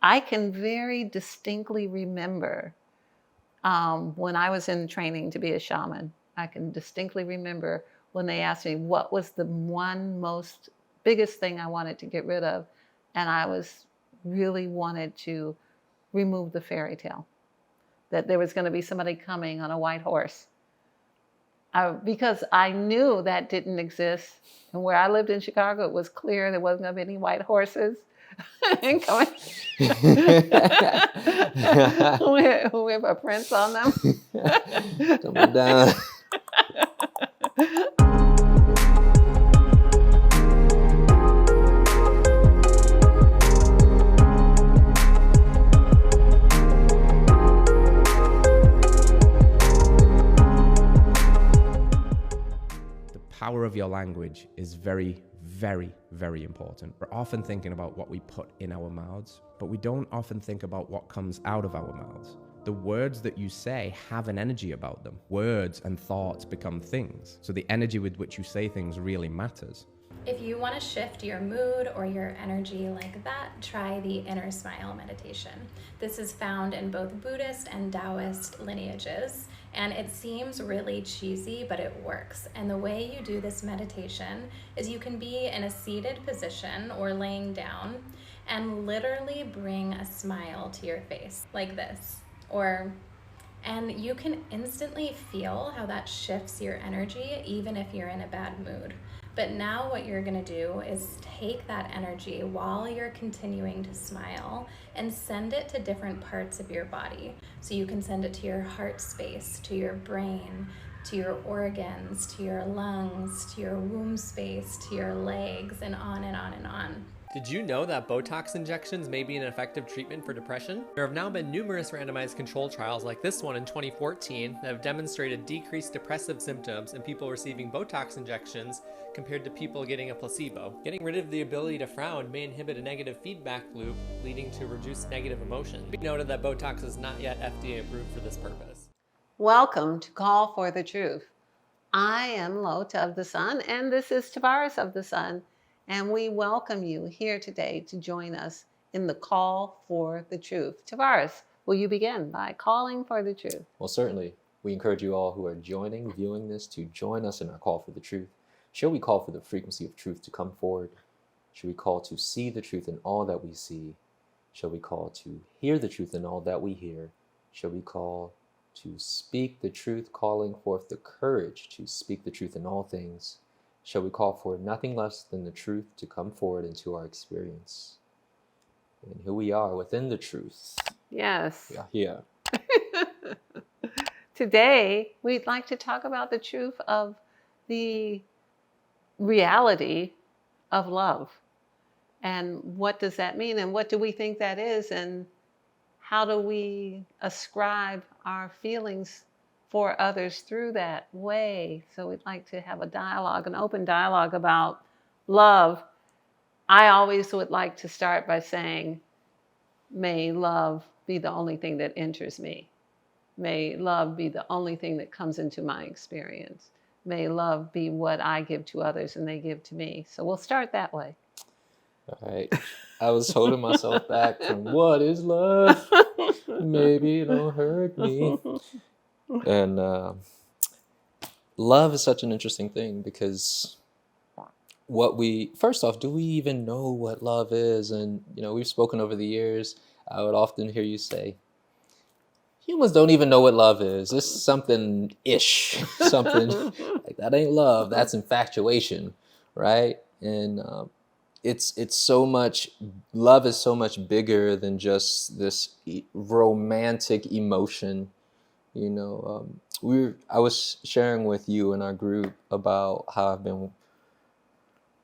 I can very distinctly remember when I was in training to be a shaman. I can distinctly remember when they asked me what was the one most biggest thing I wanted to get rid of, and I was really wanted to remove the fairy tale, that there was going to be somebody coming on a white horse. Because I knew that didn't exist. And where I lived in Chicago, it was clear there wasn't going to be any white horses coming with a prince on them. Coming down. Power of your language is very, very, very important. We're often thinking about what we put in our mouths, but we don't often think about what comes out of our mouths. The words that you say have an energy about them. Words and thoughts become things. So the energy with which you say things really matters. If you want to shift your mood or your energy like that, try the inner smile meditation. This is found in both Buddhist and Taoist lineages, and it seems really cheesy, but it works. And the way you do this meditation is you can be in a seated position or laying down and literally bring a smile to your face like this, and you can instantly feel how that shifts your energy even if you're in a bad mood. But now what you're gonna do is take that energy while you're continuing to smile and send it to different parts of your body. So you can send it to your heart space, to your brain, to your organs, to your lungs, to your womb space, to your legs, and on and on and on. Did you know that Botox injections may be an effective treatment for depression? There have now been numerous randomized control trials like this one in 2014 that have demonstrated decreased depressive symptoms in people receiving Botox injections compared to people getting a placebo. Getting rid of the ability to frown may inhibit a negative feedback loop, leading to reduced negative emotion. Be noted that Botox is not yet FDA approved for this purpose. Welcome to Call for the Truth. I am LaOta of the Sun, and this is Tarvars of the Sun. And we welcome you here today to join us in the Call for the Truth. Tarvars, will you begin by calling for the truth? Well, certainly. We encourage you all who are viewing this, to join us in our call for the truth. Shall we call for the frequency of truth to come forward? Shall we call to see the truth in all that we see? Shall we call to hear the truth in all that we hear? Shall we call to speak the truth, calling forth the courage to speak the truth in all things? Shall we call for nothing less than the truth to come forward into our experience? And here we are within the truth. Yes. We are here. Today, we'd like to talk about the truth of the reality of love. And what does that mean? And what do we think that is? And how do we ascribe our feelings for others through that way? So we'd like to have a dialogue, an open dialogue about love. I always would like to start by saying, may love be the only thing that enters me. May love be the only thing that comes into my experience. May love be what I give to others and they give to me. So we'll start that way. All right. I was holding myself back from what is love? Maybe it'll hurt me. And love is such an interesting thing, because first off, do we even know what love is? And, we've spoken over the years. I would often hear you say, humans don't even know what love is. It's something-ish, something like that ain't love. That's infatuation, right? And it's so much, love is so much bigger than just this romantic emotion. I was sharing with you in our group about how I've been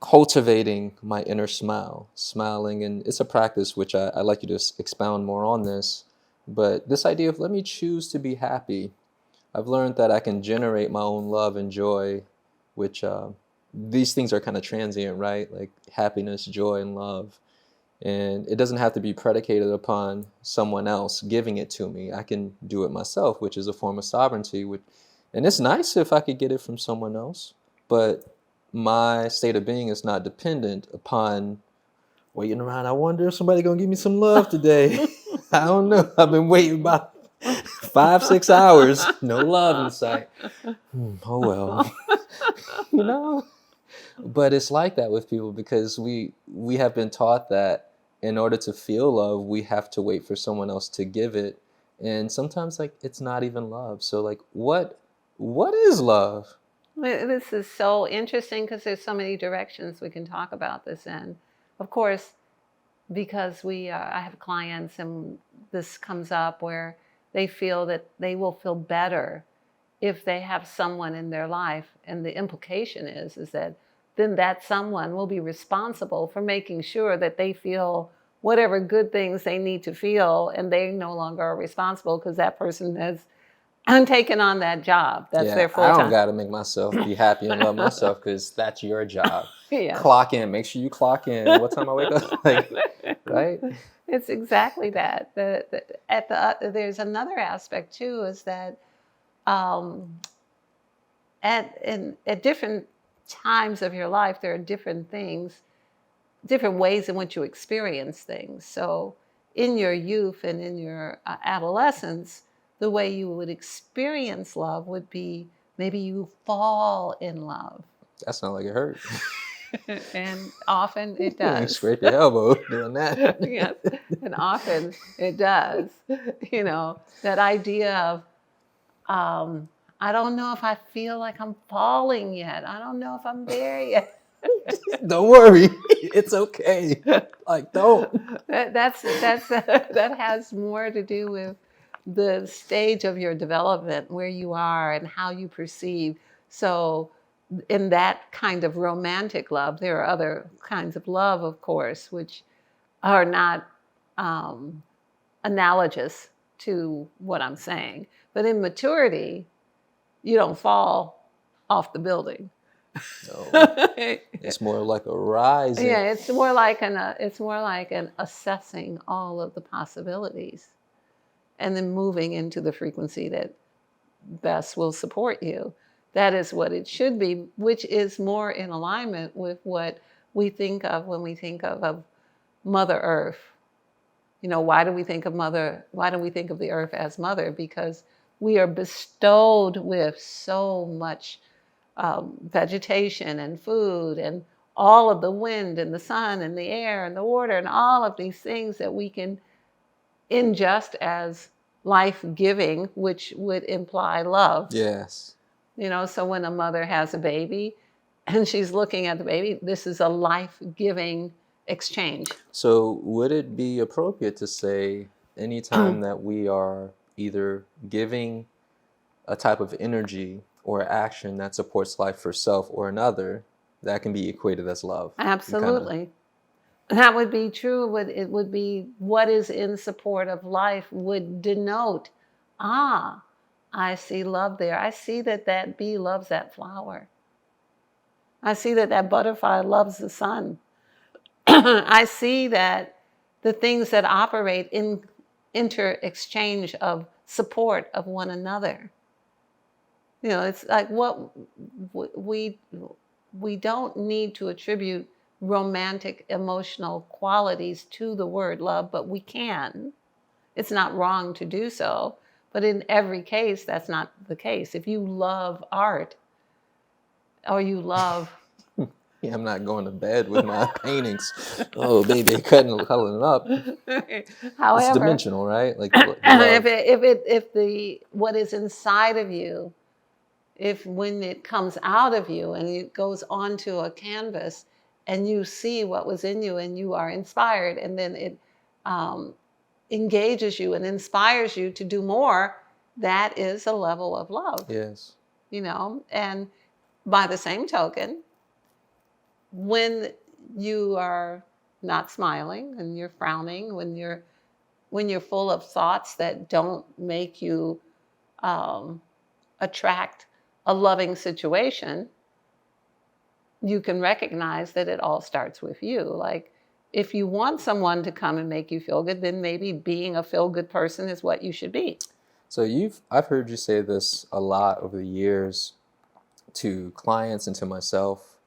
cultivating my inner smiling, and it's a practice which I'd like you to expound more on this. But this idea of let me choose to be happy, I've learned that I can generate my own love and joy, which these things are kind of transient, right? Like happiness, joy, and love. And it doesn't have to be predicated upon someone else giving it to me. I can do it myself, which is a form of sovereignty. And it's nice if I could get it from someone else, but my state of being is not dependent upon waiting around. I wonder if somebody gonna give me some love today. I don't know. I've been waiting about 5-6 hours. No love in sight. Oh well. You know? But it's like that with people because we have been taught that in order to feel love, we have to wait for someone else to give it. And sometimes like it's not even love. So like what is love? This is so interesting because there's so many directions we can talk about this in. Of course, because I have clients and this comes up where they feel that they will feel better if they have someone in their life, and the implication is that then that someone will be responsible for making sure that they feel whatever good things they need to feel, and they no longer are responsible because that person has taken on that job. That's their full I don't time. got to make myself be happy and love myself because that's your job. Yeah. Clock in. Make sure you clock in. What time I wake up? Like, right? It's exactly that. There's another aspect too, is that at different times of your life, there are different things, different ways in which you experience things. So in your youth and in your adolescence, the way you would experience love would be maybe you fall in love. That sounds like it hurt. And often it does. Scrape your elbow doing that. Yes, and often it does. You know, that idea of, I don't know if I feel like I'm falling yet. I don't know if I'm there yet. Don't worry, it's okay. Like, don't. That has more to do with the stage of your development, where you are and how you perceive. So in that kind of romantic love, there are other kinds of love, of course, which are not analogous to what I'm saying. But in maturity, you don't fall off the building. No. It's more like a rising. Yeah, it's more like an assessing all of the possibilities, and then moving into the frequency that best will support you. That is what it should be, which is more in alignment with what we think of when we think of Mother Earth. You know, why do we think of the earth as mother? Because we are bestowed with so much vegetation and food and all of the wind and the sun and the air and the water and all of these things that we can ingest as life-giving, which would imply love. Yes. You know, so when a mother has a baby and she's looking at the baby, this is a life-giving exchange. So would it be appropriate to say anytime that we are either giving a type of energy or action that supports life for self or another, that can be equated as love? Absolutely. That would be true. It would be what is in support of life would denote, I see love there. I see that bee loves that flower. I see that butterfly loves the sun. I see that the things that operate in inter-exchange of support of one another. You know, it's like what we don't need to attribute romantic emotional qualities to the word love, but we can. It's not wrong to do so, but in every case, that's not the case. If you love art or you love... Yeah, I'm not going to bed with my paintings. Oh, baby, coloring it up. However, it's dimensional, right? Like if what is inside of you, when it comes out of you and it goes onto a canvas and you see what was in you and you are inspired, and then it engages you and inspires you to do more, that is a level of love. Yes. You know, and by the same token, when you are not smiling and you're frowning, when you're full of thoughts that don't make you attract a loving situation, you can recognize that it all starts with you. Like, if you want someone to come and make you feel good, then maybe being a feel-good person is what you should be. So I've heard you say this a lot over the years to clients and to myself,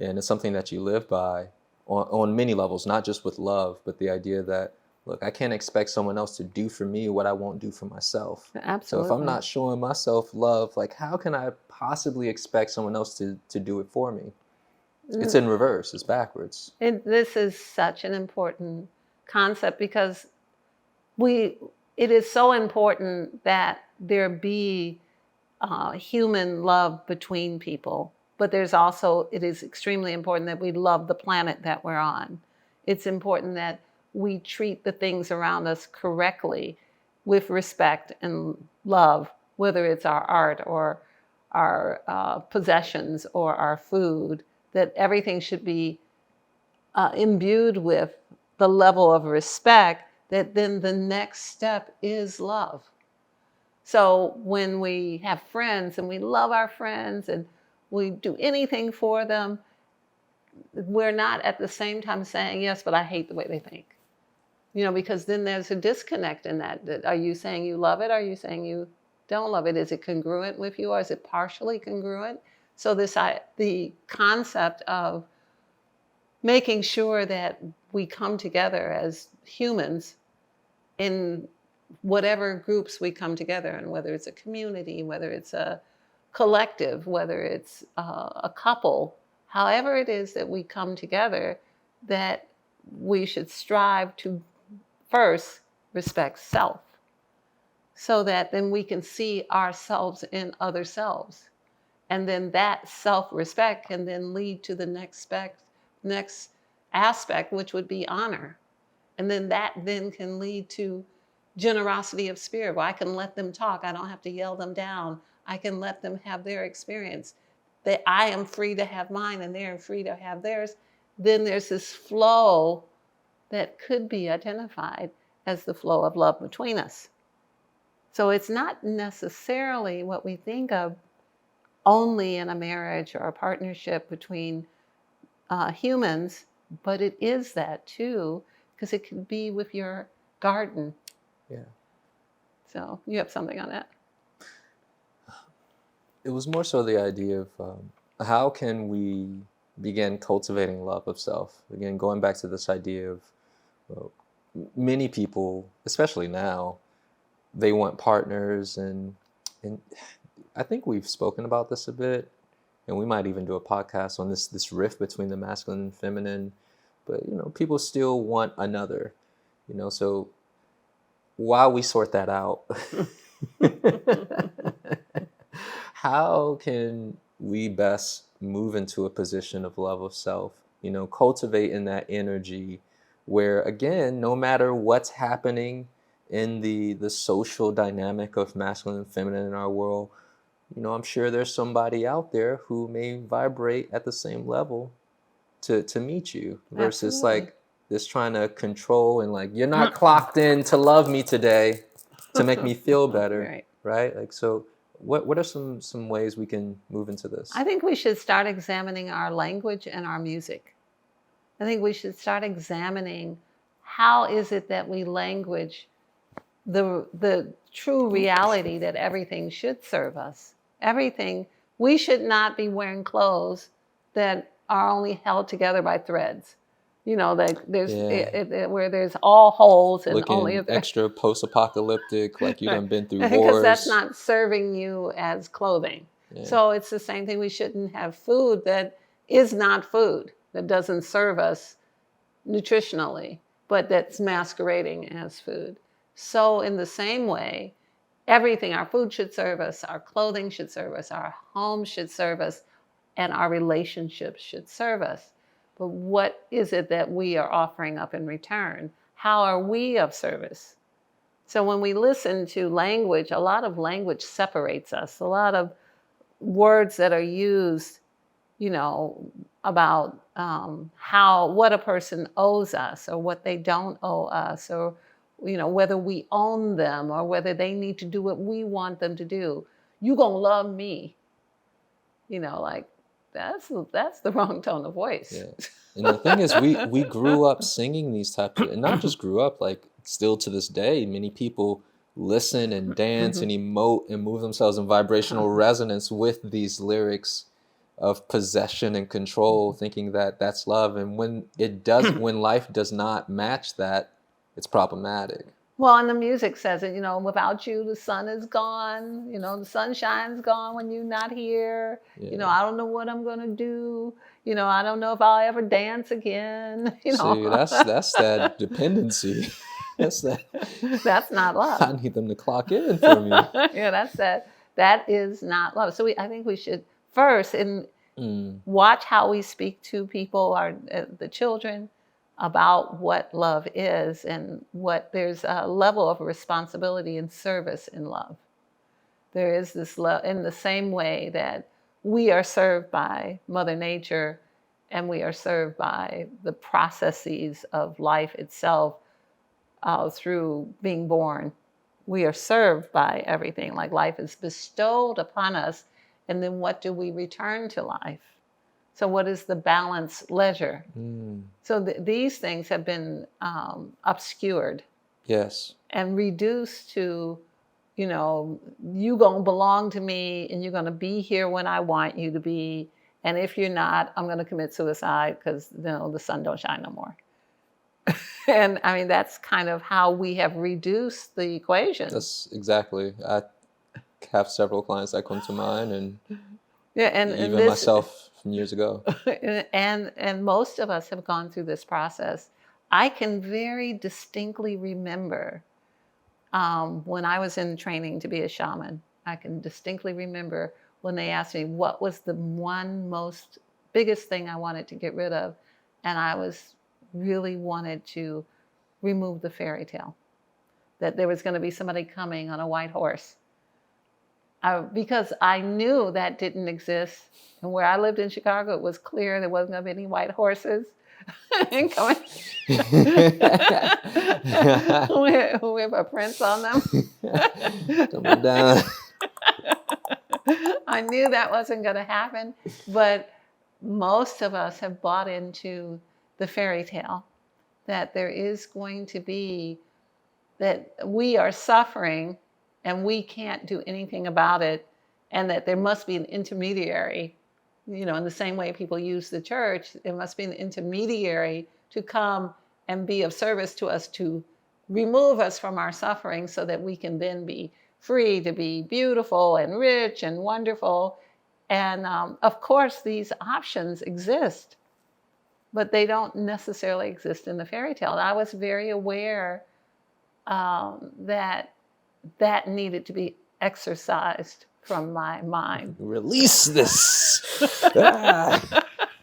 and it's something that you live by. on many levels, not just with love, but the idea that, look, I can't expect someone else to do for me what I won't do for myself. So if I'm Absolutely. not showing myself love, like, how can I possibly expect someone else to do it for me? It's in reverse. It's backwards. This is such an important concept because it is so important that there be human love between people, but it is extremely important that we love the planet that we're on. It's important that we treat the things around us correctly with respect and love, whether it's our art or our possessions or our food, that everything should be imbued with the level of respect, that then the next step is love. So when we have friends and we love our friends and we do anything for them, we're not at the same time saying, yes, but I hate the way they think. Because then there's a disconnect in that. Are you saying you love it? Or are you saying you don't love it? Is it congruent with you, or is it partially congruent? So the concept of making sure that we come together as humans in whatever groups we come together in, whether it's a community, whether it's a collective, whether it's a couple, however it is that we come together, that we should strive to first respect self, so that then we can see ourselves in other selves. And then that self-respect can then lead to the next aspect, which would be honor. And then that then can lead to generosity of spirit, where I can let them talk. I don't have to yell them down. I can let them have their experience. That I am free to have mine and they're free to have theirs. Then there's this flow that could be identified as the flow of love between us. So it's not necessarily what we think of only in a marriage or a partnership between humans, but it is that too, because it could be with your garden. Yeah. So you have something on that? It was more so the idea of how can we begin cultivating love of self? Again, going back to this idea of many people, especially now, they want partners, and I think we've spoken about this a bit, and we might even do a podcast on this rift between the masculine and feminine. But people still want another. So while we sort that out, how can we best move into a position of love of self? Cultivating that energy where, again, no matter what's happening in the social dynamic of masculine and feminine in our world, I'm sure there's somebody out there who may vibrate at the same level to meet you, versus Absolutely. like this trying to control and like, you're not clocked in to love me today to make me feel better. Right? Like, so what are some ways we can move into this? I think we should start examining our language and our music. I think we should start examining how is it that we language the true reality that everything should serve us. Everything. We should not be wearing clothes that are only held together by threads. Like there's where there's all holes and looking only extra post-apocalyptic, like you done been through wars. Because that's not serving you as clothing. Yeah. So it's the same thing. We shouldn't have food that is not food, that doesn't serve us nutritionally, but that's masquerading as food. So in the same way, everything, our food should serve us, our clothing should serve us, our home should serve us, and our relationships should serve us. But what is it that we are offering up in return? How are we of service? So when we listen to language, a lot of language separates us. A lot of words that are used, about what a person owes us or what they don't owe us, or whether we own them or whether they need to do what we want them to do. You gonna love me, like that's the wrong tone of voice. Yeah. And the thing is, we grew up singing these types of, and not just grew up, like still to this day, many people listen and dance and emote and move themselves in vibrational resonance with these lyrics of possession and control, thinking that that's love. And when it does, when life does not match that, it's problematic. Well, and the music says it, without you, the sun is gone. The sunshine's gone when you're not here. Yeah. I don't know what I'm going to do. I don't know if I'll ever dance again. See, that's that dependency. That's that. That's not love. I need them to clock in for me. Yeah, that's that. That is not love. So I think we should first watch how we speak to people, the children, about what love is, and what there's a level of responsibility and service in love. There is this love in the same way that we are served by Mother Nature and we are served by the processes of life itself through being born. We are served by everything, like life is bestowed upon us, and then what do we return to life? So what is the balance leisure? So these things have been obscured. Yes. And reduced to, you gonna belong to me and you're gonna be here when I want you to be. And if you're not, I'm gonna commit suicide because the sun don't shine no more. And I mean, that's kind of how we have reduced the equation. That's exactly. I have several clients that come to mind, and even myself from years ago. And most of us have gone through this process. I can very distinctly remember when I was in training to be a shaman. I can distinctly remember when they asked me what was the one biggest thing I wanted to get rid of, and I really wanted to remove the fairy tale, that there was going to be somebody coming on a white horse. Because I knew that didn't exist. And where I lived in Chicago, it was clear there wasn't going to be any white horses coming with a prince on them. Coming down. I knew that wasn't going to happen. But most of us have bought into the fairy tale that there is going to be, that we are suffering and we can't do anything about it, and that there must be an intermediary. In the same way people use the church, there must be an intermediary to come and be of service to us, to remove us from our suffering so that we can then be free to be beautiful and rich and wonderful. And of course, these options exist, but they don't necessarily exist in the fairy tale. And I was very aware that needed to be exercised from my mind. Release this. Yeah,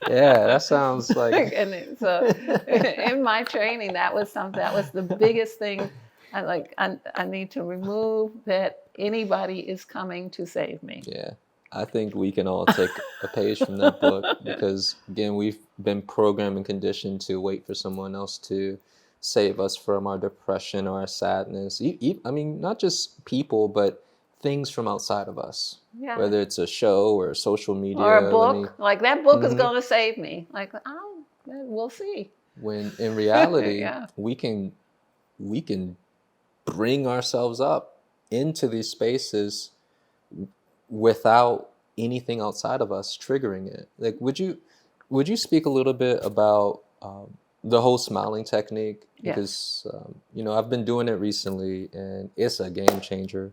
that sounds like. And so, in my training, that was the biggest thing. I need to remove that anybody is coming to save me. Yeah, I think we can all take a page from that book, because again, we've been programmed and conditioned to wait for someone else to save us from our depression or our sadness. I mean, not just people, but things from outside of us. Yeah. Whether it's a show or social media. Or a book. Like, that book is going to save me. Like, we'll see. When in reality, we can bring ourselves up into these spaces without anything outside of us triggering it. Like, would you speak a little bit about the whole smiling technique? Because I've been doing it recently, and it's a game changer.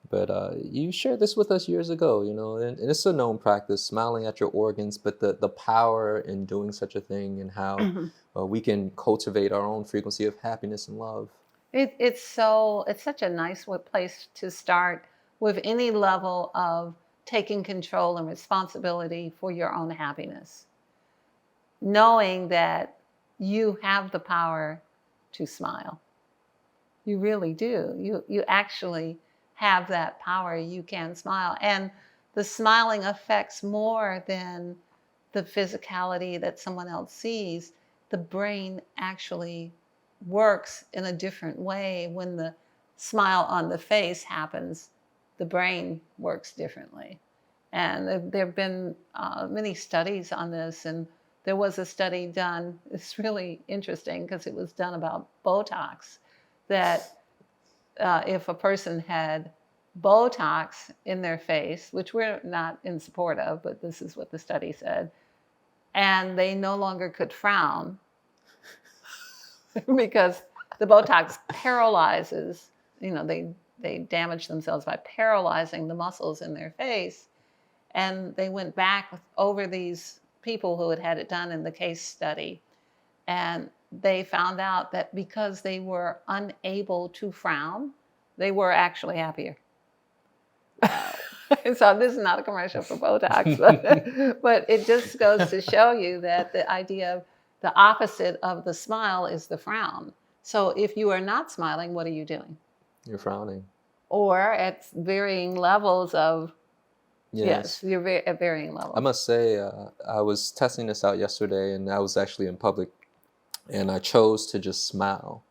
But you shared this with us years ago, and it's a known practice, smiling at your organs, but the power in doing such a thing, and how we can cultivate our own frequency of happiness and love. It's such a nice place to start with any level of taking control and responsibility for your own happiness. Knowing that you have the power to smile. You really do. You actually have that power. You can smile. And the smiling affects more than the physicality that someone else sees. The brain actually works in a different way. When the smile on the face happens, the brain works differently. And there have been many studies on this. And there was a study done, it's really interesting because it was done about Botox, that if a person had Botox in their face, which we're not in support of, but this is what the study said, and they no longer could frown because the Botox paralyzes, they damage themselves by paralyzing the muscles in their face. And they went back over these people who had had it done in the case study, and they found out that because they were unable to frown, they were actually happier. So this is not a commercial for Botox, but it just goes to show you that the idea of the opposite of the smile is the frown. So if you are not smiling, what are you doing? You're frowning. Or at varying levels of, Yes. you're at varying levels. I must say, I was testing this out yesterday, and I was actually in public, and I chose to just smile.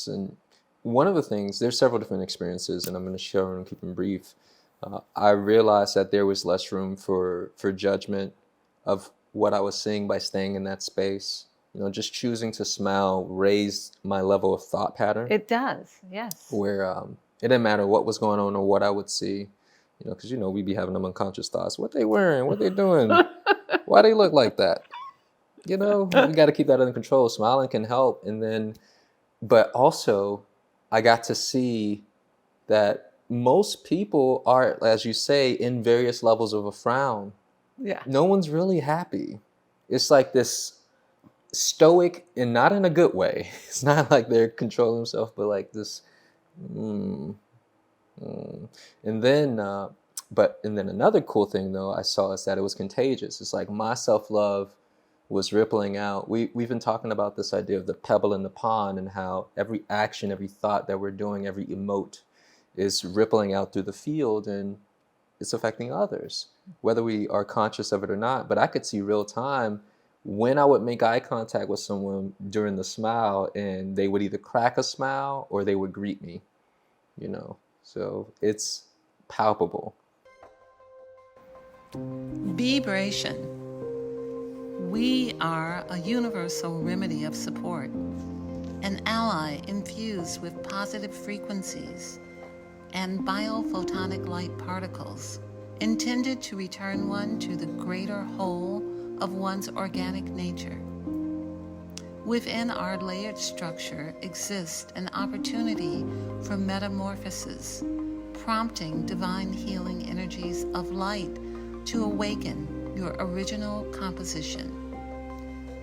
And one of the things, there's several different experiences, and I'm going to share and keep them brief. I realized that there was less room for judgment of what I was seeing by staying in that space. Just choosing to smile raised my level of thought pattern. It does, yes. Where it didn't matter what was going on or what I would see, because we be having them unconscious thoughts. What they wearing? What they doing? Why they look like that? We got to keep that under control. Smiling can help, but also I got to see that most people are, as you say, in various levels of a frown. Yeah. No one's really happy. It's like this stoic, and not in a good way. It's not like they're controlling themselves, but like this. And then another cool thing though I saw is that it was contagious. It's like my self-love was rippling out. We've been talking about this idea of the pebble in the pond, and how every action, every thought that we're doing, every emote is rippling out through the field, and it's affecting others, whether we are conscious of it or not. But I could see real time when I would make eye contact with someone during the smile, and they would either crack a smile or they would greet me, So it's palpable. Vibration. We are a universal remedy of support, an ally infused with positive frequencies and biophotonic light particles, intended to return one to the greater whole of one's organic nature. Within our layered structure exists an opportunity for metamorphosis, prompting divine healing energies of light to awaken your original composition,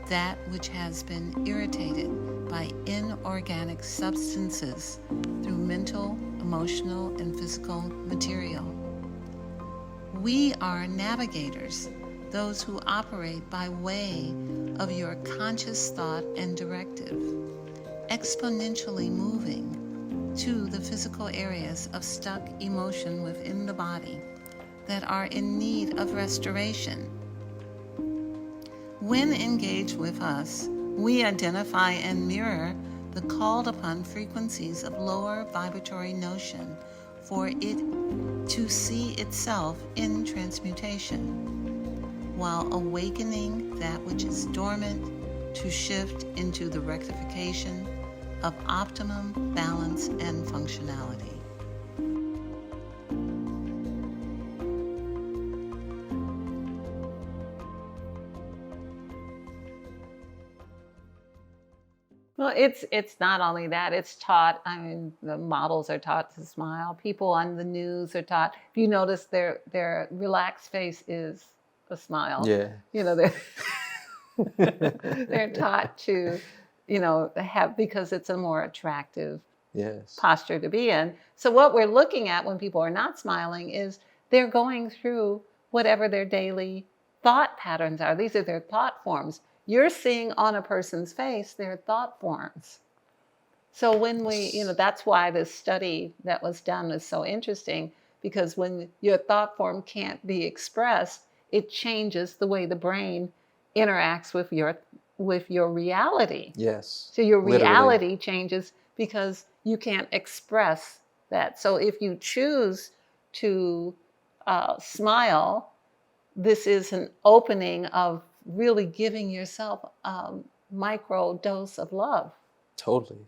that which has been irritated by inorganic substances through mental, emotional, and physical material. We are navigators, those who operate by way of your conscious thought and directive, exponentially moving to the physical areas of stuck emotion within the body that are in need of restoration. When engaged with us, we identify and mirror the called upon frequencies of lower vibratory notion for it to see itself in transmutation, while awakening that which is dormant to shift into the rectification of optimum balance and functionality. Well, it's not only that, it's taught. I mean, the models are taught to smile. People on the news are taught. If you notice, their relaxed face is a smile. Yeah. They're taught to, have, because it's a more attractive posture to be in. So what we're looking at when people are not smiling is they're going through whatever their daily thought patterns are. These are their thought forms. You're seeing on a person's face their thought forms. So when that's why this study that was done is so interesting, because when your thought form can't be expressed, it changes the way the brain interacts with your reality. Yes. So your reality Literally changes because you can't express that. So if you choose to smile, this is an opening of really giving yourself a micro dose of love. Totally.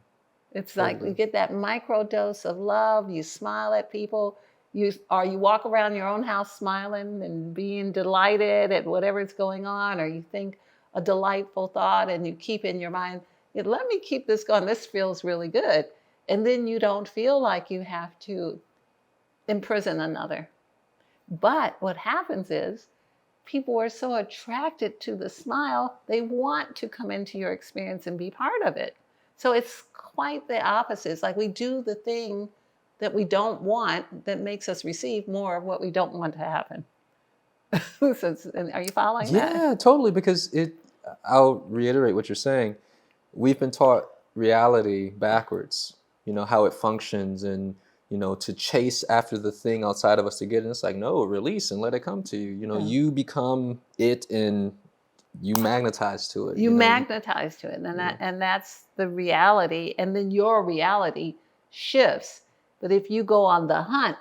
It's like Totally. you get that micro dose of love, you smile at people, you walk around your own house smiling and being delighted at whatever's going on, or you think a delightful thought and you keep in your mind, "Yeah, let me keep this going. This feels really good." And then you don't feel like you have to imprison another. But what happens is people are so attracted to the smile, they want to come into your experience and be part of it. So it's quite the opposite. It's like we do the thing that we don't want that makes us receive more of what we don't want to happen. Are you following that? Yeah, totally. Because I'll reiterate what you're saying. We've been taught reality backwards, how it functions, and, to chase after the thing outside of us to get it. It's like, no, release and let it come to you. Yeah. You become it and you magnetize to it. You magnetize to it, and that's the reality, and then your reality shifts. But if you go on the hunt,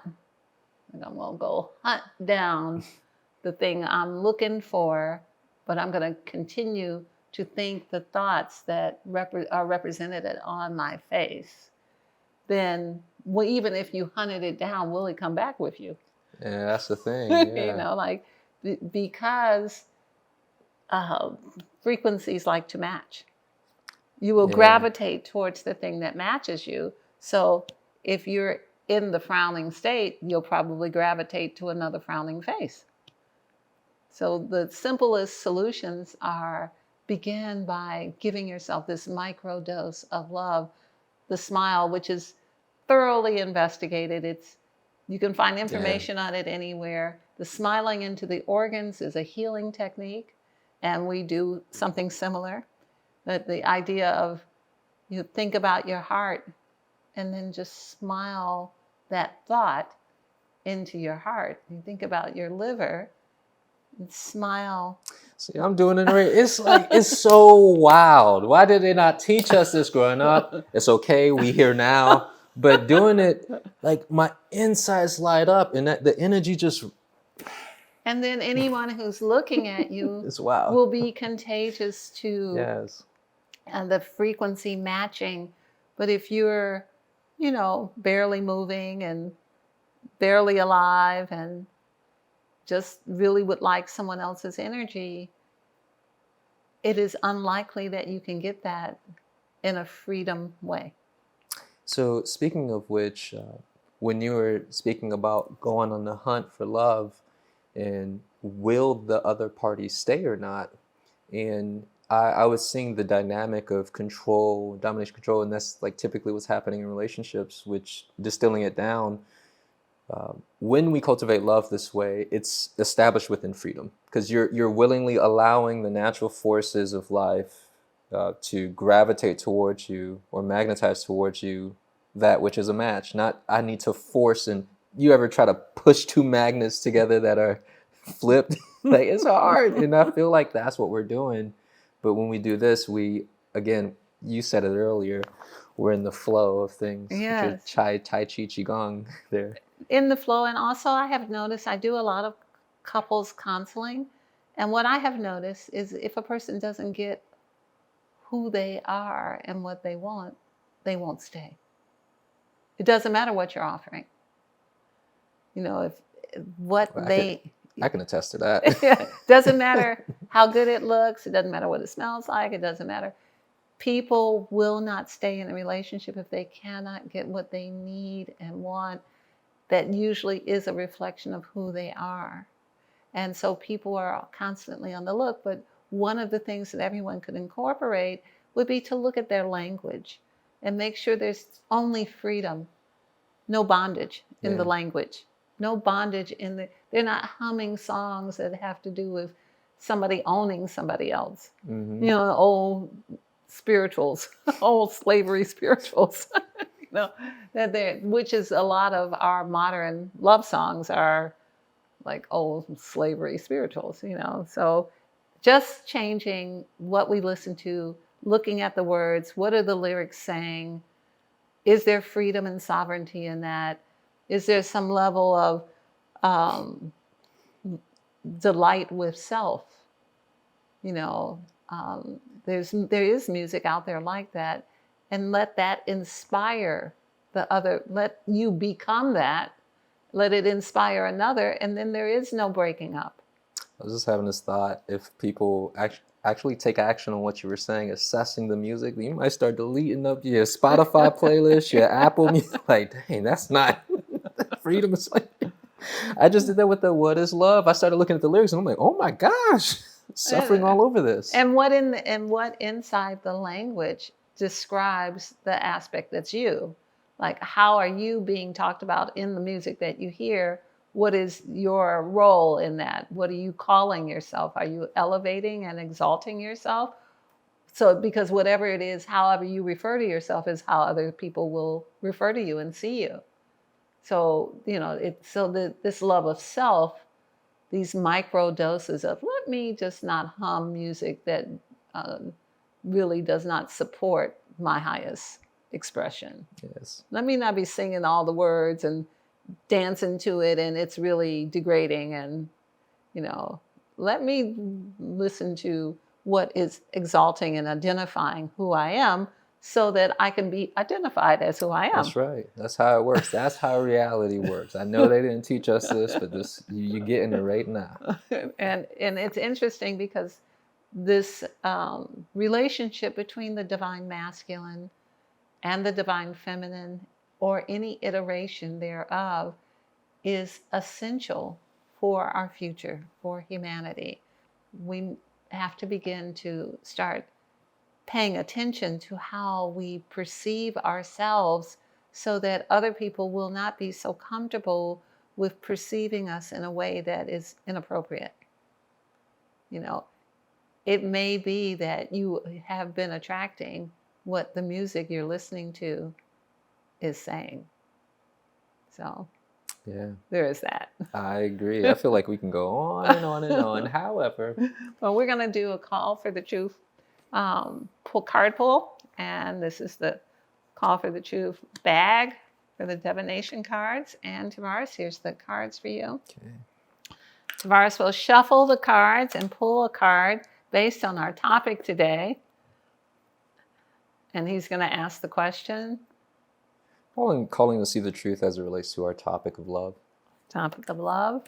I'm gonna go hunt down the thing I'm looking for, but I'm going to continue to think the thoughts that are represented on my face, then even if you hunted it down, will it come back with you? Yeah, that's the thing. Yeah. Because frequencies like to match. You will gravitate towards the thing that matches you. So if you're in the frowning state, you'll probably gravitate to another frowning face. So the simplest solutions begin by giving yourself this micro dose of love. The smile, which is thoroughly investigated. You can find information on it anywhere. The smiling into the organs is a healing technique, and we do something similar. But the idea of you think about your heart and then just smile that thought into your heart. You think about your liver and smile. See, I'm doing it right. It's like, it's so wild. Why did they not teach us this growing up? It's okay, we here now. But doing it, like, my insides light up, and that the energy just. And then anyone who's looking at you It's wild. will be contagious to Yes. the frequency matching. But if you're, barely moving and barely alive and just really would like someone else's energy, it is unlikely that you can get that in a freedom way. So speaking of which, when you were speaking about going on the hunt for love and will the other party stay or not, and I was seeing the dynamic of control, domination, control, and that's like typically what's happening in relationships, which, distilling it down, when we cultivate love this way, it's established within freedom, because you're willingly allowing the natural forces of life to gravitate towards you or magnetize towards you that which is a match. Not I need to force. And you ever try to push two magnets together that are flipped? Like, it's hard. And I feel like that's what we're doing. But when we do this, again, you said it earlier, we're in the flow of things. Yes. Tai Chi, Qigong there. In the flow. And also I have noticed, I do a lot of couples counseling. And what I have noticed is if a person doesn't get who they are and what they won't stay. It doesn't matter what you're offering. I can attest to that. Doesn't matter how good it looks. It doesn't matter what it smells like. It doesn't matter. People will not stay in a relationship if they cannot get what they need and want. That usually is a reflection of who they are. And so people are constantly on the look. But one of the things that everyone could incorporate would be to look at their language and make sure there's only freedom, no bondage in the language, no bondage they're not humming songs that have to do with somebody owning somebody else. Mm-hmm. Old spirituals, old slavery spirituals, which is a lot of our modern love songs are like old slavery spirituals, So just changing what we listen to, looking at the words, what are the lyrics saying? Is there freedom and sovereignty in that? Is there some level of delight with self? There is music out there like that. and let that inspire the other, let you become that, let it inspire another, and then there is no breaking up. I was just having this thought, if people actually take action on what you were saying, assessing the music, you might start deleting up your Spotify playlist, your Apple Music. Like, dang, that's not freedom. Is like, I just did that with the What is Love. I started looking at the lyrics and I'm like, oh my gosh, suffering all over this. And what inside the language describes the aspect that's you? Like, how are you being talked about in the music that you hear? What is your role in that? What are you calling yourself? Are you elevating and exalting yourself? So, because whatever it is, however you refer to yourself is how other people will refer to you and see you. So, this love of self, these micro doses of, let me just not hum music that really does not support my highest expression. Yes. Let me not be singing all the words and dancing to it, and it's really degrading. And, let me listen to what is exalting and identifying who I am so that I can be identified as who I am. That's right. That's how it works. That's how reality works. I know they didn't teach us this, but you're getting it right now. And it's interesting because this relationship between the divine masculine and the divine feminine, or any iteration thereof, is essential for our future, for humanity. We have to begin to start paying attention to how we perceive ourselves so that other people will not be so comfortable with perceiving us in a way that is inappropriate. It may be that you have been attracting what the music you're listening to is saying. So yeah, there is that. I agree. I feel like we can go on and on and on. However, well, we're going to do a call for the truth card pull, and this is the call for the truth bag for the divination cards. And Tarvars, here's the cards for you. okay. Tarvars will shuffle the cards and pull a card based on our topic today, and he's going to ask the question. Calling to see the truth as it relates to our topic of love. Topic of love.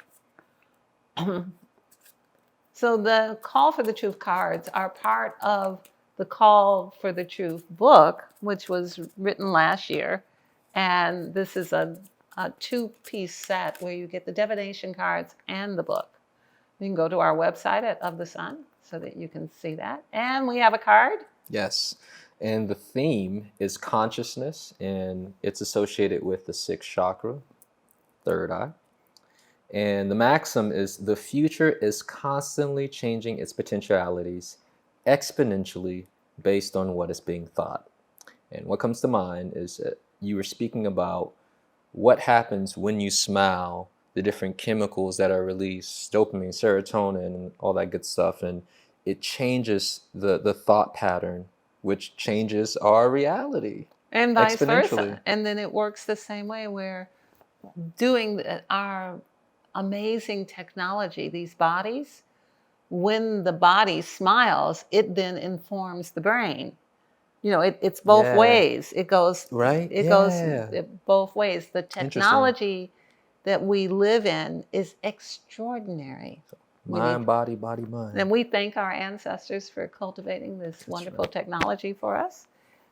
So the Call for the Truth cards are part of the Call for the Truth book, which was written last year. And this is a two-piece set where you get the divination cards and the book. You can go to our website at Of the Sun so that you can see that. And we have a card. Yes. And the theme is consciousness, and it's associated with the sixth chakra, third eye. And the maxim is, the future is constantly changing its potentialities exponentially based on what is being thought. And what comes to mind is that you were speaking about what happens when you smile, the different chemicals that are released, dopamine, serotonin, and all that good stuff. And it changes the thought pattern, which changes our reality. And vice versa. And then it works the same way. We're doing our amazing technology, these bodies. When the body smiles, it then informs the brain. It's both ways. It goes right. It goes both ways. The technology that we live in is extraordinary. Mind, body, body, mind. And we thank our ancestors for cultivating this wonderful technology for us.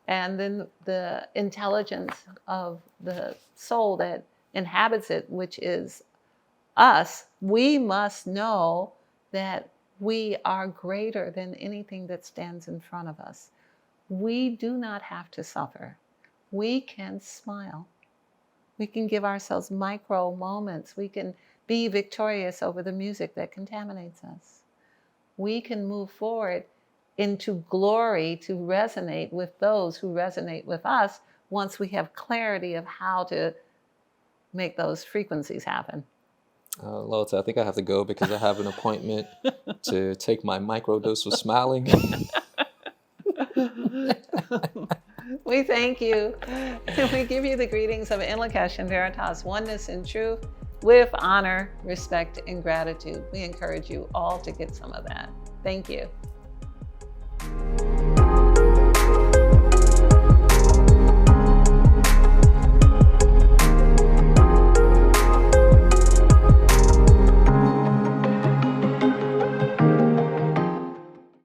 And then the intelligence of the soul that inhabits it, which is us, we must know that we are greater than anything that stands in front of us. We do not have to suffer. We can smile. We can give ourselves micro moments. We can be victorious over the music that contaminates us. We can move forward into glory to resonate with those who resonate with us once we have clarity of how to make those frequencies happen. LaOta, I think I have to go because I have an appointment to take my microdose of smiling. We thank you. We give you the greetings of Inlakesh and Veritas, oneness and truth, with honor, respect, and gratitude. We encourage you all to get some of that. Thank you.